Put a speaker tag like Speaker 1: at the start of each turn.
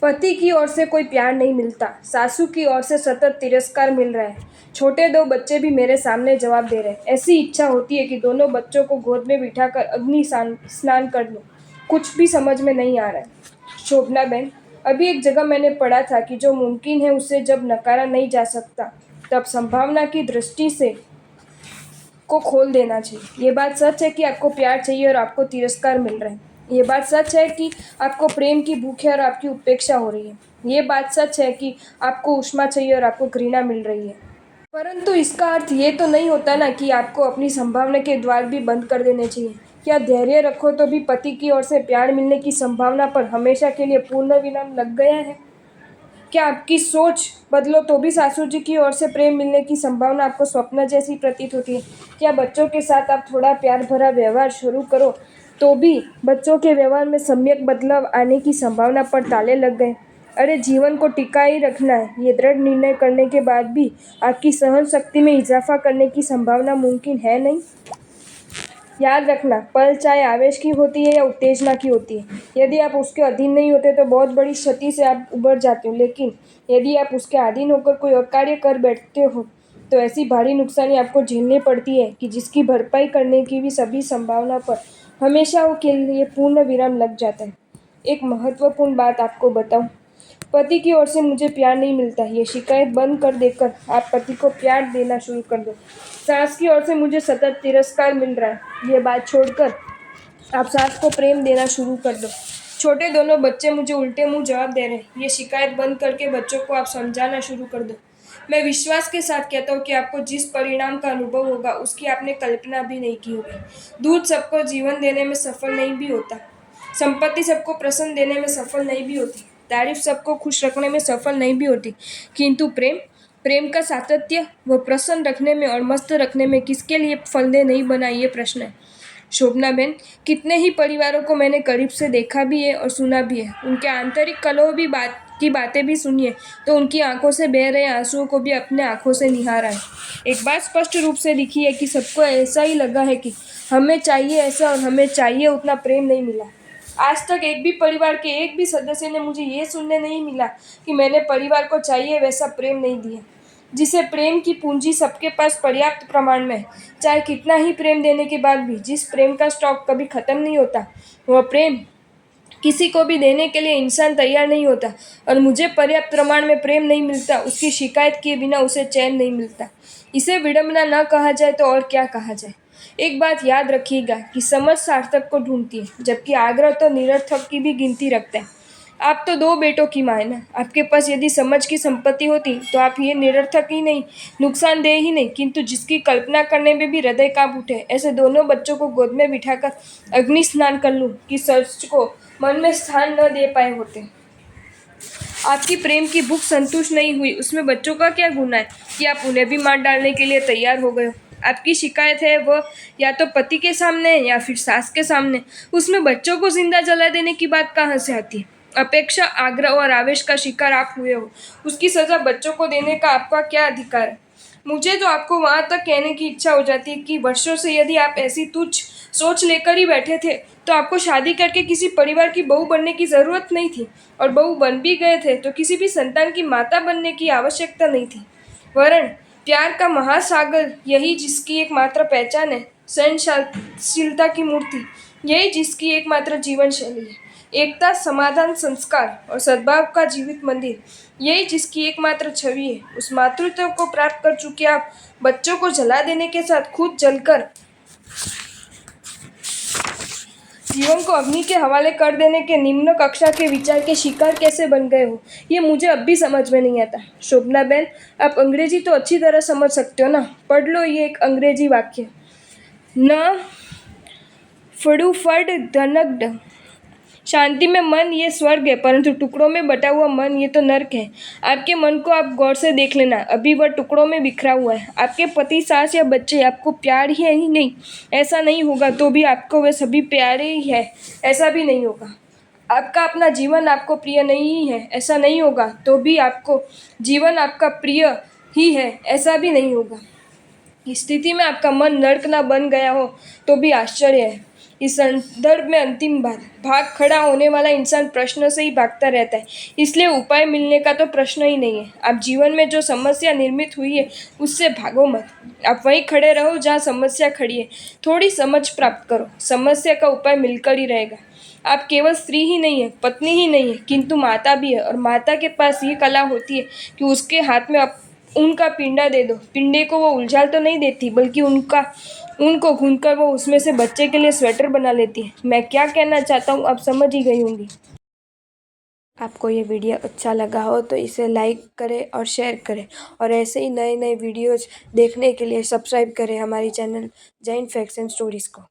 Speaker 1: पति की ओर से कोई प्यार नहीं मिलता, सासू की ओर से सतत तिरस्कार मिल रहा है। छोटे दो बच्चे भी मेरे सामने जवाब दे रहे हैं। ऐसी इच्छा होती है कि दोनों बच्चों को गोद में बिठाकर अग्नि स्नान कर लूं। कुछ भी समझ में नहीं आ रहा है। शोभना बहन, अभी एक जगह मैंने पढ़ा था कि जो मुमकिन है उसे जब नकारा नहीं जा सकता, तब संभावना की दृष्टि से को खोल देना चाहिए। ये बात सच है कि आपको प्यार चाहिए और आपको तिरस्कार मिल रहा है। ये बात सच है कि आपको प्रेम की भूख है और आपकी उपेक्षा हो रही है। ये बात सच है कि आपको ऊष्मा चाहिए और आपको घृणा मिल रही है। परंतु इसका अर्थ ये तो नहीं होता ना कि आपको अपनी संभावना के द्वार भी बंद कर देने चाहिए। क्या धैर्य रखो तो भी पति की ओर से प्यार मिलने की संभावना पर हमेशा के लिए पूर्ण विराम लग गया है? क्या आपकी सोच बदलो तो भी सासू जी की ओर से प्रेम मिलने की संभावना आपको स्वप्न जैसी प्रतीत होती है? क्या बच्चों के साथ आप थोड़ा प्यार भरा व्यवहार शुरू करो तो भी बच्चों के व्यवहार में सम्यक बदलाव आने की संभावना पर ताले लग गए? अरे जीवन को टिकाए रखना है, ये दृढ़ निर्णय करने के बाद भी आपकी सहन शक्ति में इजाफा करने की संभावना मुमकिन है नहीं? याद रखना, पल चाहे आवेश की होती है या उत्तेजना की होती है। यदि आप उसके अधीन नहीं होते तो बहुत बड़ी क्षति से आप उबर जाते हो, लेकिन यदि आप उसके अधीन होकर कोई अकार्य कर बैठते हो तो ऐसी भारी नुकसानी आपको झेलनी पड़ती है कि जिसकी भरपाई करने की भी सभी संभावना पर हमेशा के लिए पूर्ण विराम लग जाता है। एक महत्वपूर्ण बात आपको बताऊं, पति की ओर से मुझे प्यार नहीं मिलता, ये शिकायत बंद कर देकर आप पति को प्यार देना शुरू कर दो। सास की ओर से मुझे सतत तिरस्कार मिल रहा है, ये बात छोड़कर आप सास को प्रेम देना शुरू कर दो। छोटे दोनों बच्चे मुझे उल्टे मुंह जवाब दे रहे हैं, ये शिकायत बंद करके बच्चों को आप समझाना शुरू कर दो। मैं विश्वास के साथ कहता हूँ कि आपको जिस परिणाम का अनुभव होगा उसकी आपने कल्पना भी नहीं की होगी। दूध सबको जीवन देने में सफल नहीं भी होता, संपत्ति सबको प्रसन्न देने में सफल नहीं भी होती, तारीफ सबको खुश रखने में सफल नहीं भी होती, किंतु प्रेम प्रेम का सातत्य व प्रसन्न रखने में और मस्त रखने में किसके लिए फलदे नहीं बना, ये प्रश्न है। शोभना बहन, कितने ही परिवारों को मैंने करीब से देखा भी है और सुना भी है। उनके आंतरिक कलह भी बातें भी सुनिए तो उनकी आंखों से बह रहे आंसुओं को भी अपने आंखों से निहारा है। एक बात स्पष्ट रूप से दिखी है कि सबको ऐसा ही लगा है कि हमें चाहिए ऐसा और हमें चाहिए उतना प्रेम नहीं मिला। आज तक एक भी परिवार के एक भी सदस्य ने मुझे ये सुनने नहीं मिला कि मैंने परिवार को चाहिए वैसा प्रेम नहीं दिया। जिसे प्रेम की पूंजी सबके पास पर्याप्त प्रमाण में है, चाहे कितना ही प्रेम देने के बाद भी जिस प्रेम का स्टॉक कभी खत्म नहीं होता, वह प्रेम किसी को भी देने के लिए इंसान तैयार नहीं होता। और मुझे पर्याप्त प्रमाण में प्रेम नहीं मिलता, उसकी शिकायत किए बिना उसे चैन नहीं मिलता। इसे विडंबना न कहा जाए तो और क्या कहा जाए। एक बात याद रखिएगा कि समझ सार्थक को ढूंढती है, जबकि आग्रह तो निरर्थक की भी गिनती रखता है। आप तो दो बेटों की माँ है ना। आपके पास यदि समझ की संपत्ति होती तो आप ये निरर्थक ही नहीं, नुकसानदेह ही नहीं, किंतु जिसकी कल्पना करने में भी हृदय कांप उठे, ऐसे दोनों बच्चों को गोद में बिठाकर अग्नि स्नान कर लूं कि सच को मन में स्थान न दे पाए होते। आपकी प्रेम की भूख संतुष्ट नहीं हुई, उसमें बच्चों का क्या गुनाह है कि आप उन्हें भी मार डालने के लिए तैयार हो गए हो। आपकी शिकायत है वह या तो पति के सामने है या फिर सास के सामने। उसमें बच्चों को जिंदा जला देने की बात कहाँ से आती है? अपेक्षा, आग्रह और आवेश का शिकार आप हुए हो, उसकी सजा बच्चों को देने का आपका क्या अधिकार है? मुझे तो आपको वहां तक कहने की इच्छा हो जाती है कि वर्षों से यदि आप ऐसी तुच्छ सोच लेकर ही बैठे थे तो आपको शादी करके किसी परिवार की बहू बनने की जरूरत नहीं थी, और बहू बन भी गए थे तो किसी भी संतान की माता बनने की आवश्यकता नहीं थी। वरण प्यार का महासागर, यही जिसकी एकमात्र पहचान है, सहनशीलता की मूर्ति, यही जिसकी एकमात्र जीवन शैली है, एकता, समाधान, संस्कार और सद्भाव का जीवित मंदिर, यही जिसकी एकमात्र छवि है, उस मातृत्व को प्राप्त कर चुके आप बच्चों को जला देने के साथ खुद जलकर जीवन को अग्नि के हवाले कर देने के निम्न कक्षा के विचार के शिकार कैसे बन गए हो, ये मुझे अब भी समझ में नहीं आता। शोभना बहन, आप अंग्रेजी तो अच्छी तरह समझ सकते हो ना। पढ़ लो ये एक अंग्रेजी वाक्य, न फड़ूफड़ धनक शांति में मन ये स्वर्ग है, परंतु टुकड़ों में बटा हुआ मन ये तो नर्क है। आपके मन को आप गौर से देख लेना, अभी वह टुकड़ों में बिखरा हुआ है। आपके पति, सास या बच्चे आपको प्यार ही नहीं, ऐसा नहीं होगा तो भी आपको वे सभी प्यारे ही है, ऐसा भी नहीं होगा। आपका अपना जीवन आपको प्रिय नहीं है, ऐसा नहीं होगा तो भी आपको जीवन आपका प्रिय ही है, ऐसा भी नहीं होगा। इस स्थिति में आपका मन नर्क ना बन गया हो तो भी आश्चर्य है। इस संदर्भ में अंतिम बात, भाग खड़ा होने वाला इंसान प्रश्न से ही भागता रहता है, इसलिए उपाय मिलने का तो प्रश्न ही नहीं है। आप जीवन में जो समस्या निर्मित हुई है उससे भागो मत, आप वहीं खड़े रहो जहाँ समस्या खड़ी है। थोड़ी समझ प्राप्त करो, समस्या का उपाय मिलकर ही रहेगा। आप केवल स्त्री ही नहीं है, पत्नी ही नहीं है, किंतु माता भी है, और माता के पास ये कला होती है कि उसके हाथ में उनका पिंडा दे दो, पिंडे को वो उलझाल तो नहीं देती, बल्कि उनको गूंथकर वो उसमें से बच्चे के लिए स्वेटर बना लेती है। मैं क्या कहना चाहता हूँ आप समझ ही गई होंगी। आपको ये वीडियो अच्छा लगा हो तो इसे लाइक करें और शेयर करें, और ऐसे ही नए नए वीडियोज़ देखने के लिए सब्सक्राइब करें हमारी channel Jain facts and stories को।